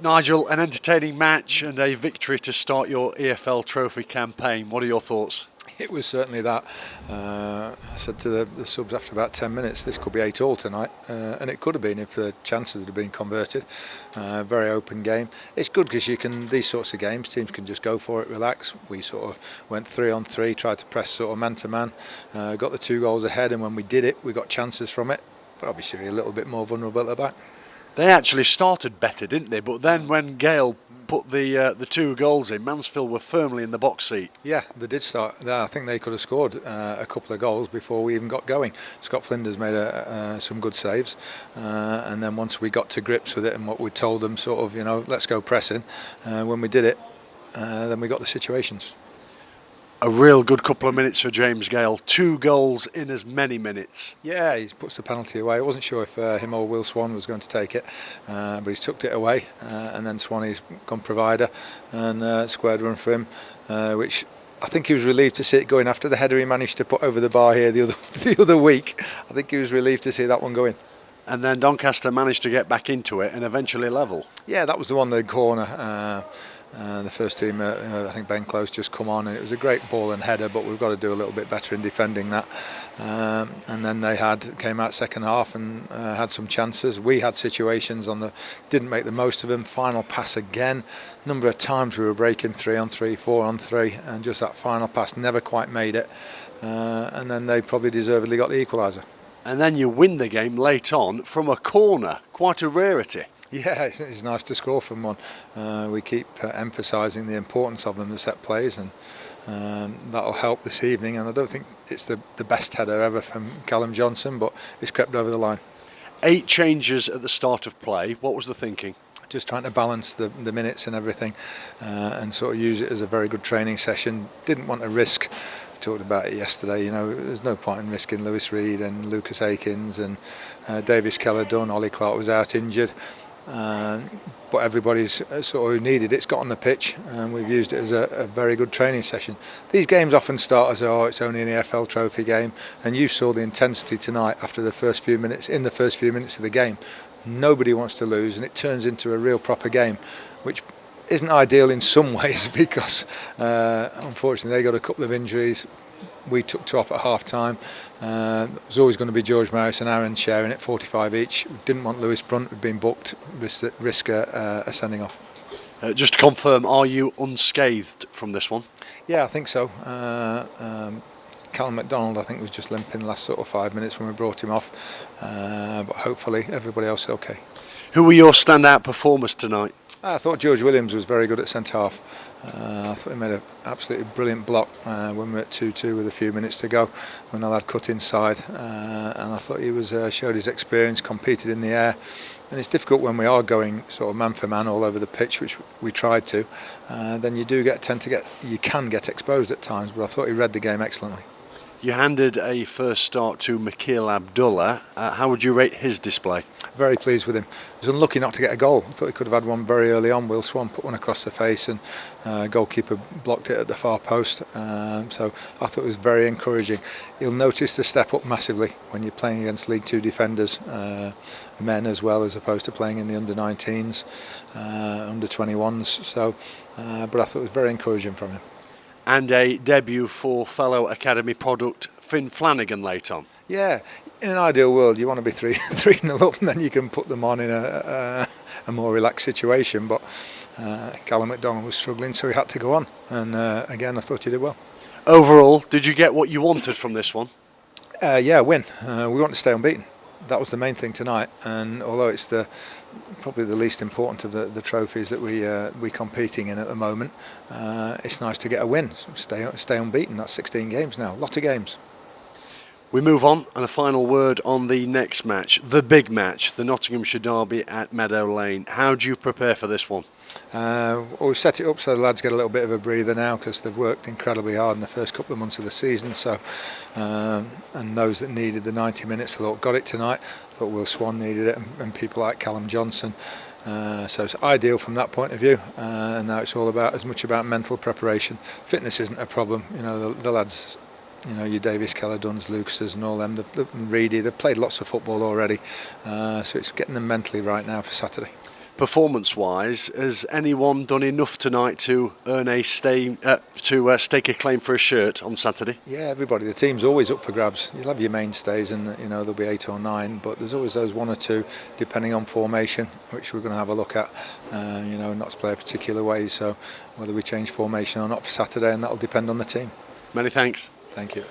Nigel, an entertaining match and a victory to start your EFL Trophy campaign. What are your thoughts? It was certainly that. I said to the subs after about 10 minutes, this could be 8-all tonight, and it could have been if the chances had been converted. Very open game. It's good because these sorts of games, teams can just go for it, relax. We sort of went 3-on-3, tried to press sort of man to man, got the 2 goals ahead, and when we did it, we got chances from it, but obviously a little bit more vulnerable at the back. They actually started better, didn't they? But then when Gale put the 2 goals in, Mansfield were firmly in the box seat. Yeah, they did start there. I think they could have scored a couple of goals before we even got going. Scott Flinders made some good saves, and then once we got to grips with it and what we told them, sort of, let's go pressing, when we did it, then we got the situations. A real good couple of minutes for James Gale. 2 goals in as many minutes. Yeah, he puts the penalty away. I wasn't sure if him or Will Swan was going to take it, but he's tucked it away, and then Swanee's gone provider and squared run for him, which I think he was relieved to see it going after the header he managed to put over the bar here the other week. I think he was relieved to see that one go in. And then Doncaster managed to get back into it and eventually level. Yeah, that was the one, the corner. The first team, I think Ben Clough just come on, and it was a great ball and header, but we've got to do a little bit better in defending that. And then they came out second half and had some chances. We had situations didn't make the most of them. Final pass again. Number of times we were breaking 3-on-3, 4-on-3, and just that final pass never quite made it. And then they probably deservedly got the equaliser. And then you win the game late on from a corner, quite a rarity. Yeah, it's nice to score from one. We keep emphasising the importance of them, the set plays, and that'll help this evening. And I don't think it's the best header ever from Callum Johnson, but it's crept over the line. 8 changes at the start of play. What was the thinking? Just trying to balance the minutes and everything, and sort of use it as a very good training session. Didn't want to risk. We talked about it yesterday. There's no point in risking Lewis Reed and Lucas Akins and Davis Keller-Dunn. Ollie Clark was out injured. But everybody's sort of who needed it's got on the pitch, and we've used it as a very good training session. These games often start as it's only an EFL Trophy game, and you saw the intensity tonight after the first few minutes. In the first few minutes of the game, nobody wants to lose, and it turns into a real proper game, which isn't ideal in some ways because unfortunately they got a couple of injuries. We took 2 off at half time. It was always going to be George Maris and Aaron sharing it, 45 each. We didn't want Lewis Brunt, who'd been booked, risk a sending off. Just to confirm, are you unscathed from this one? Yeah, I think so. Callum MacDonald, I think, was just limping the last sort of 5 minutes when we brought him off. But hopefully everybody else is okay. Who were your standout performers tonight? I thought George Williams was very good at centre half. I thought he made an absolutely brilliant block when we were at 2-2 with a few minutes to go, when the lad cut inside, and I thought he showed his experience, competed in the air. And it's difficult when we are going sort of man for man all over the pitch, which we tried to. Then you can get exposed at times, but I thought he read the game excellently. You handed a first start to Mikhail Abdullah. How would you rate his display? Very pleased with him. He was unlucky not to get a goal. I thought he could have had one very early on. Will Swan put one across the face, and goalkeeper blocked it at the far post. So I thought it was very encouraging. You'll notice the step up massively when you're playing against League 2 defenders, men as well, as opposed to playing in the under-19s, under-21s. So, but I thought it was very encouraging from him. And a debut for fellow Academy product Finn Flanagan late on. Yeah, in an ideal world you want to be 3-0 up, and then you can put them on in a more relaxed situation, but Callum MacDonald was struggling, so he had to go on, and again I thought he did well. Overall, did you get what you wanted from this one? Yeah, win. We want to stay unbeaten. That was the main thing tonight, and although it's probably the least important of the trophies that we're competing in at the moment, it's nice to get a win, stay unbeaten. That's 16 games now, a lot of games. We move on, and a final word on the next match, the big match, the Nottinghamshire derby at Meadow Lane. How do you prepare for this one? Well, we've set it up so the lads get a little bit of a breather now, because they've worked incredibly hard in the first couple of months of the season. So, and those that needed the 90 minutes, I thought got it tonight. I thought Will Swan needed it, and people like Callum Johnson. So it's ideal from that point of view. And now it's all as much about mental preparation. Fitness isn't a problem. The lads. Your Davis Keller-Dunns, Lucases and all them, the Reedy, they've played lots of football already, so it's getting them mentally right now for Saturday. Performance-wise, has anyone done enough tonight to earn stake a claim for a shirt on Saturday? Yeah, everybody. The team's always up for grabs. You'll have your mainstays, and there'll be 8 or 9, but there's always those 1 or 2, depending on formation, which we're going to have a look at. Not to play a particular way, so whether we change formation or not for Saturday, and that'll depend on the team. Many thanks. Thank you.